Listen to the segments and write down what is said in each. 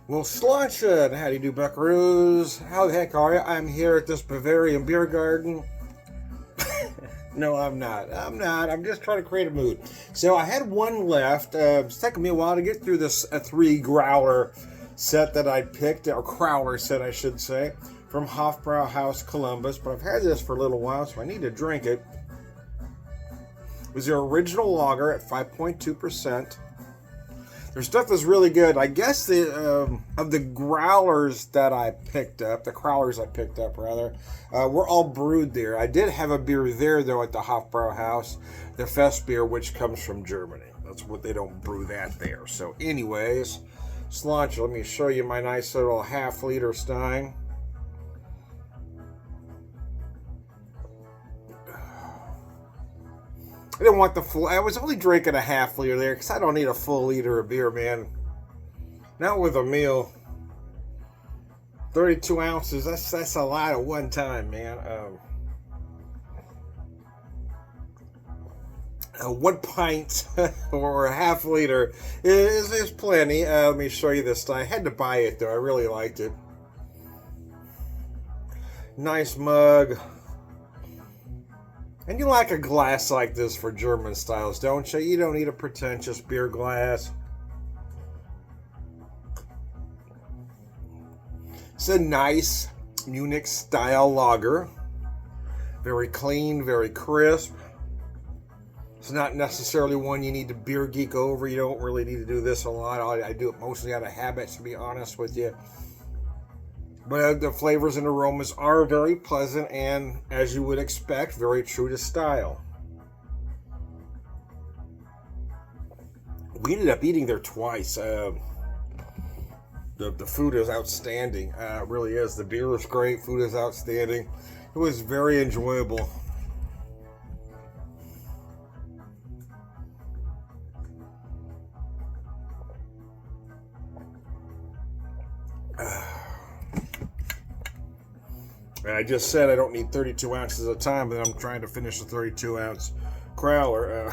Well, Sláinte, how do you do, buckaroos? How the heck are you? I'm here at this Bavarian beer garden. No, I'm not. I'm just trying to create a mood. So I had one left. It's taken me a while to get through this three growler set that I picked, or crowler set, I should say, from Hofbrauhaus, Columbus. But I've had this for a little while, so I need to drink it. It was their original lager at 5.2%. Their stuff is really good. I guess of the growlers that I picked up, the crowlers I picked up rather, were all brewed there. I did have a beer there though at the Hofbrauhaus, the Fest beer, which comes from Germany. That's what they don't brew that there. So, anyways, Sláinte, let me show you my nice little half-liter stein. I didn't want the full. I was only drinking a half liter there because I don't need a full liter of beer, man. Not with a meal. 32 ounces. That's a lot at one time, man. 1 pint or a half liter is plenty. Let me show you this. I had to buy it though. I really liked it. Nice mug. And you like a glass like this for German styles, don't you? You don't need a pretentious beer glass. It's a nice Munich style lager. Very clean, very crisp. It's not necessarily one you need to beer geek over. You don't really need to do this a lot. I do it mostly out of habit, to be honest with you. But the flavors and aromas are very pleasant and, as you would expect, very true to style. We ended up eating there twice. The food is outstanding. It really is. The beer is great. Food is outstanding. It was very enjoyable. I just said I don't need 32 ounces at a time, but I'm trying to finish a 32-ounce crowler.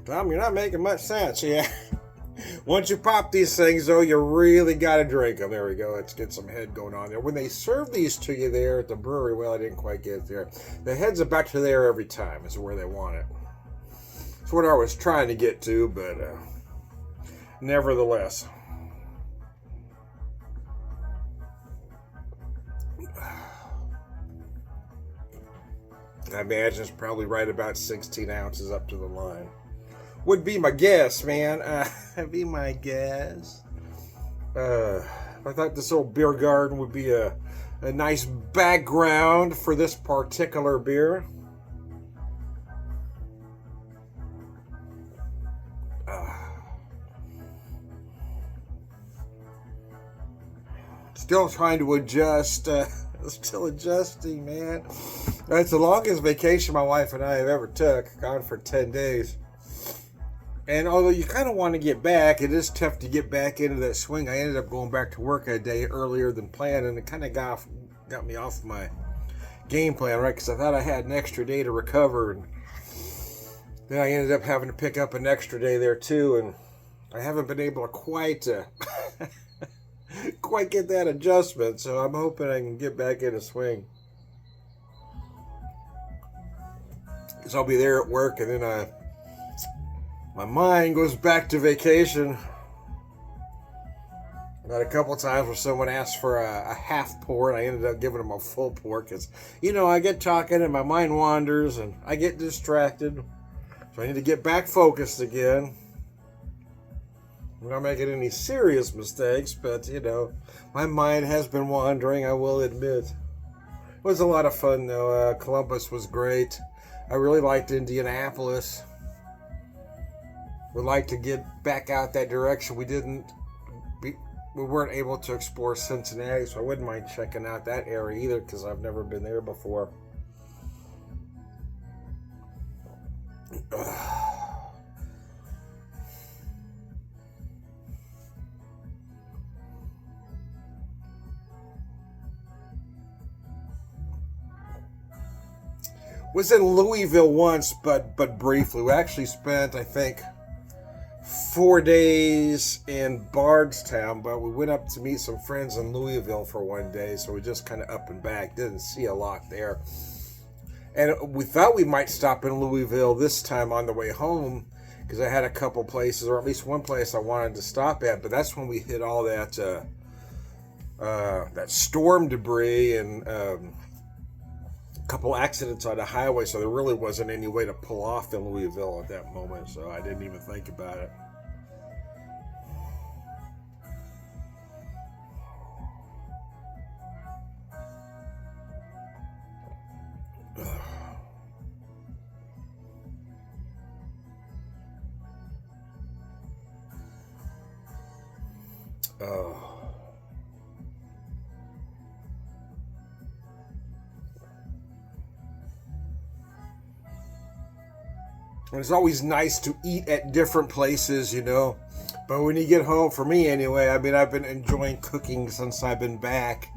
Tom, you're not making much sense, yeah. Once you pop these things, though, you really got to drink them. There we go. Let's get some head going on there. When they serve these to you there at the brewery, well, I didn't quite get there. The heads are back to there every time is where they want it. That's what I was trying to get to, but nevertheless. I imagine it's probably right about 16 ounces up to the line. Would be my guess, man. Be my guess. I thought this old beer garden would be a nice background for this particular beer. Still trying to adjust. Still adjusting, man. That's the longest vacation my wife and I have ever took. Gone for 10 days. And although you kind of want to get back, it is tough to get back into that swing. I ended up going back to work a day earlier than planned, and it kind of got me off my game plan, right? Because I thought I had an extra day to recover, and then I ended up having to pick up an extra day there too, and I haven't been able to quite get that adjustment, so I'm hoping I can get back in a swing. Because I'll be there at work, and then my mind goes back to vacation. About a couple of times where someone asked for a half pour, and I ended up giving them a full pour, because, I get talking, and my mind wanders, and I get distracted. So I need to get back focused again. I'm not making any serious mistakes, but, my mind has been wandering, I will admit. It was a lot of fun, though. Columbus was great. I really liked Indianapolis. Would like to get back out that direction. We weren't able to explore Cincinnati, so I wouldn't mind checking out that area either, because I've never been there before. Was in Louisville once, but briefly. We actually spent, I think, 4 days in Bardstown, but we went up to meet some friends in Louisville for one day, so we just kind of up and back. Didn't see a lot there. And we thought we might stop in Louisville this time on the way home, because I had a couple places, or at least one place I wanted to stop at, but that's when we hit all that that storm debris and a couple accidents on the highway, so there really wasn't any way to pull off in Louisville at that moment, so I didn't even think about it. It's always nice to eat at different places, you know. But when you get home, for me anyway, I mean, I've been enjoying cooking since I've been back.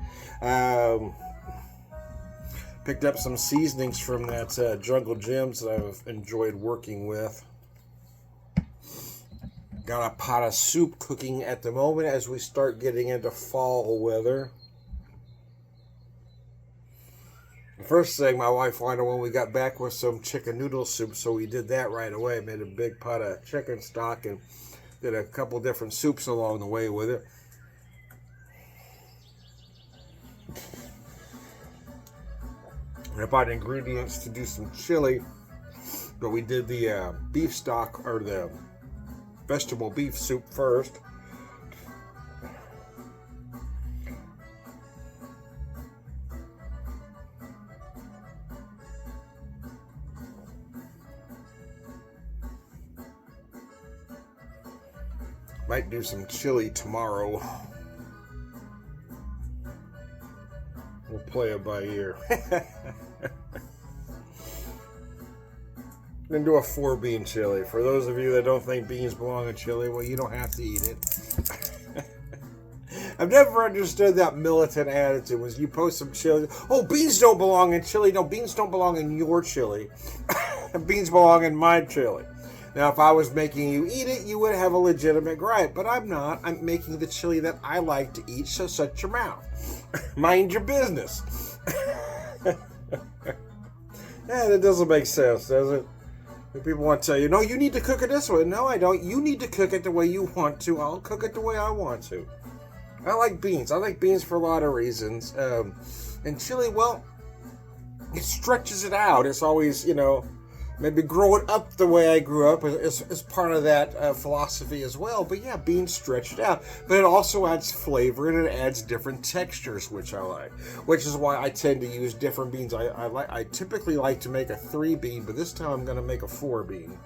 Picked up some seasonings from that Jungle Gyms that I've enjoyed working with. Got a pot of soup cooking at the moment as we start getting into fall weather. The first thing my wife wanted when we got back was some chicken noodle soup, so we did that right away. Made a big pot of chicken stock and did a couple different soups along the way with it. I bought ingredients to do some chili, but we did the beef stock, or the vegetable beef soup first. Might do some chili tomorrow. We'll play it by ear. Then do a 4-bean chili. For those of you that don't think beans belong in chili, well, you don't have to eat it. I've never understood that militant attitude. Was you post some chili, oh, beans don't belong in chili. No, beans don't belong in your chili. Beans belong in my chili. Now, if I was making you eat it, you would have a legitimate gripe, but I'm not. I'm making the chili that I like to eat, so shut your mouth. Mind your business. Yeah, that doesn't make sense, does it? People want to tell you, no, you need to cook it this way. No, I don't. You need to cook it the way you want to. I'll cook it the way I want to. I like beans. I like beans for a lot of reasons. And chili, well, it stretches it out. It's always, you know, maybe growing up the way I grew up is part of that philosophy as well. But yeah, beans stretch it out. But it also adds flavor and it adds different textures, which I like. Which is why I tend to use different beans. I typically like to make a 3-bean, but this time I'm going to make a 4-bean.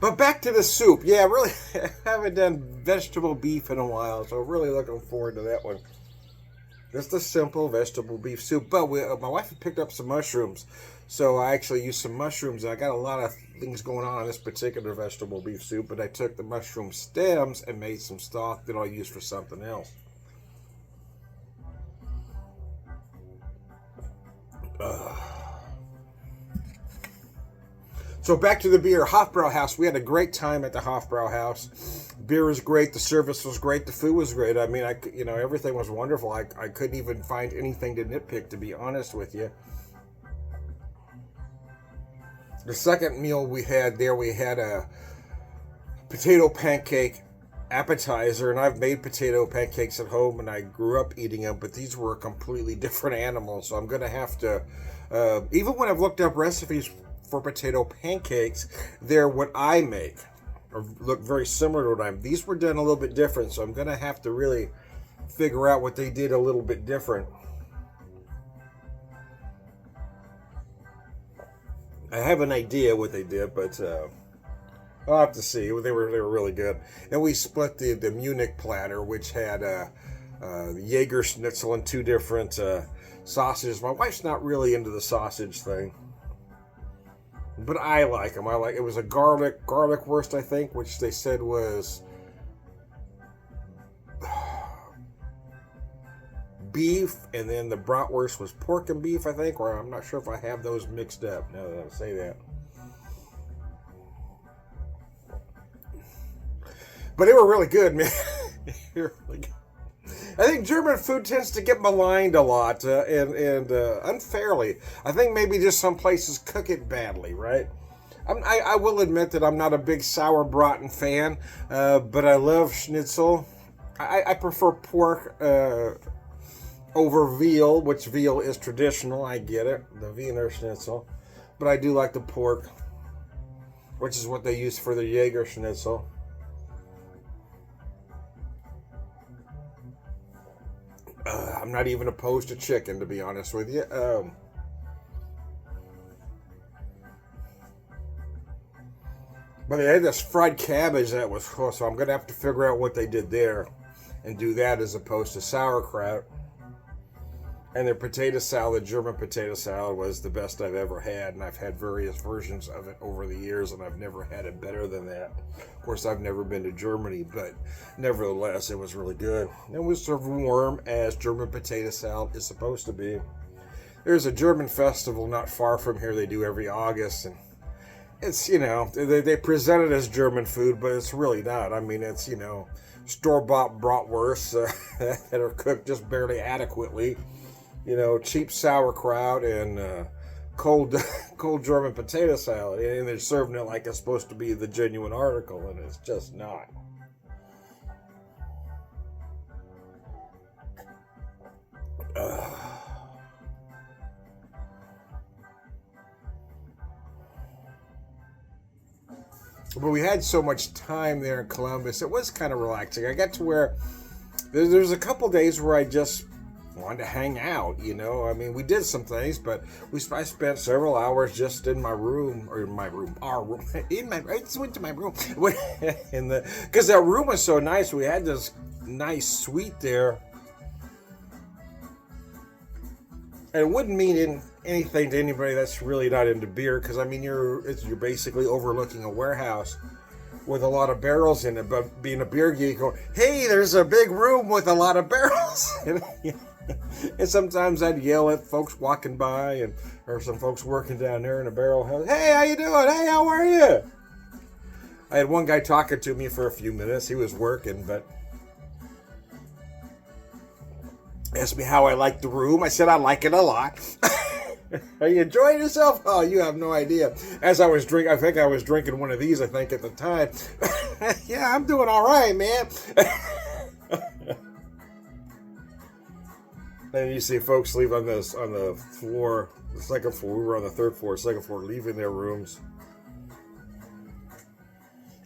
But back to the soup. Yeah, really, I haven't done vegetable beef in a while, so really looking forward to that one. Just a simple vegetable beef soup. But my wife had picked up some mushrooms, so I actually used some mushrooms. I got a lot of things going on in this particular vegetable beef soup, but I took the mushroom stems and made some stock that I'll use for something else. So back to the beer. Hofbrauhaus. We had a great time at the Hofbrauhaus. Beer was great. The service was great. The food was great. I mean, everything was wonderful. I couldn't even find anything to nitpick, to be honest with you. The second meal we had there, we had a potato pancake appetizer, and I've made potato pancakes at home, and I grew up eating them, but these were a completely different animal, so I'm going to have to, even when I've looked up recipes for potato pancakes, they're what I make, or look very similar to what I'm. These were done a little bit different, so I'm going to have to really figure out what they did a little bit different. I have an idea what they did, but I'll have to see. They were really good. And we split the Munich platter, which had Jaeger schnitzel and 2 different sausages. My wife's not really into the sausage thing, but I like them. It was a garlic wurst, I think, which they said was beef, and then the bratwurst was pork and beef, I think, or I'm not sure if I have those mixed up now that I say that. But they were really good, man. They were really good. I think German food tends to get maligned a lot, and unfairly. I think maybe just some places cook it badly, right? I will admit that I'm not a big sauerbraten fan, but I love schnitzel. I prefer pork over veal, which veal is traditional. I get it, the Wiener Schnitzel, but I do like the pork, which is what they use for the Jaeger Schnitzel. I'm not even opposed to chicken, to be honest with you. But they had this fried cabbage that was cool, so I'm going to have to figure out what they did there and do that as opposed to sauerkraut. And their potato salad, German potato salad, was the best I've ever had, and I've had various versions of it over the years, and I've never had it better than that. Of course, I've never been to Germany, but nevertheless, it was really good. It was served warm, as German potato salad is supposed to be. There's a German festival not far from here they do every August, and it's, you know, they present it as German food, but it's really not. I mean, it's, you know, store-bought bratwursts that are cooked just barely adequately. You know, cheap sauerkraut and cold German potato salad. And they're serving it like it's supposed to be the genuine article, and it's just not. But we had so much time there in Columbus, it was kind of relaxing. I got to where there's a couple days where I just wanted to hang out, you know. I mean, we did some things, but I spent several hours just in my room, or in my room, our room. I just went to my room, because that room was so nice. We had this nice suite there, and it wouldn't mean anything to anybody that's really not into beer, because I mean, you're basically overlooking a warehouse with a lot of barrels in it. But being a beer geek, going, hey, there's a big room with a lot of barrels. And sometimes I'd yell at folks walking by, or some folks working down there in a barrel house. Hey, how you doing? Hey, how are you? I had one guy talking to me for a few minutes. He was working, but asked me how I liked the room. I said I like it a lot. Are you enjoying yourself? Oh, you have no idea. As I was drinking, I think I was drinking one of these, I think, at the time. Yeah, I'm doing all right, man. And you see folks leave on the floor, the second floor. We were on the third floor, second floor, leaving their rooms.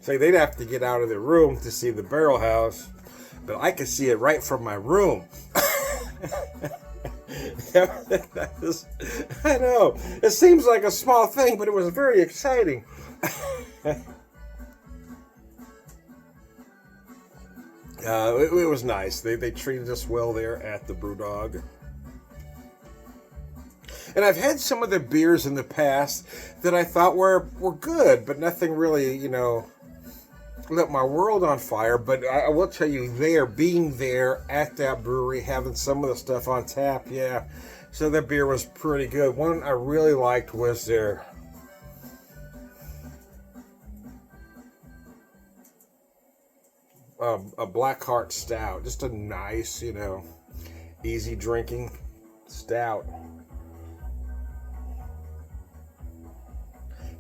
Say they'd have to get out of their room to see the barrel house, but I could see it right from my room. I know, it seems like a small thing, but it was very exciting. It was nice. They treated us well there at the Brewdog. And I've had some of the beers in the past that I thought were good, but nothing really, you know, lit my world on fire. But I will tell you, being there at that brewery, having some of the stuff on tap, yeah. So that beer was pretty good. One I really liked was their a Blackheart Stout. Just a nice, you know, easy drinking stout.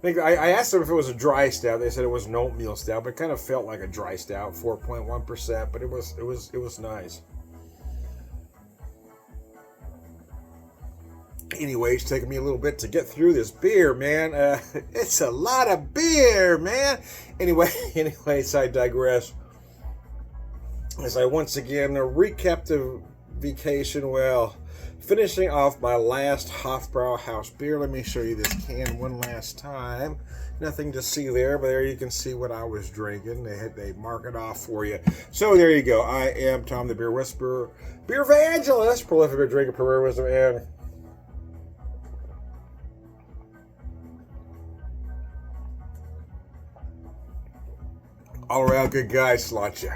I asked them if it was a dry stout. They said it was an oatmeal stout, but it kind of felt like a dry stout, 4.1%. But it was nice. Anyway, it's taking me a little bit to get through this beer, man. It's a lot of beer, man. Anyways, I digress. As I once again recap the vacation, well, finishing off my last Hofbrauhaus beer. Let me show you this can one last time. Nothing to see there, but there you can see what I was drinking. They mark it off for you. So there you go. I am Tom the Beer Whisperer, Beer Evangelist, prolific beer drinker, beer wisdom, and all around good guy. Slot you.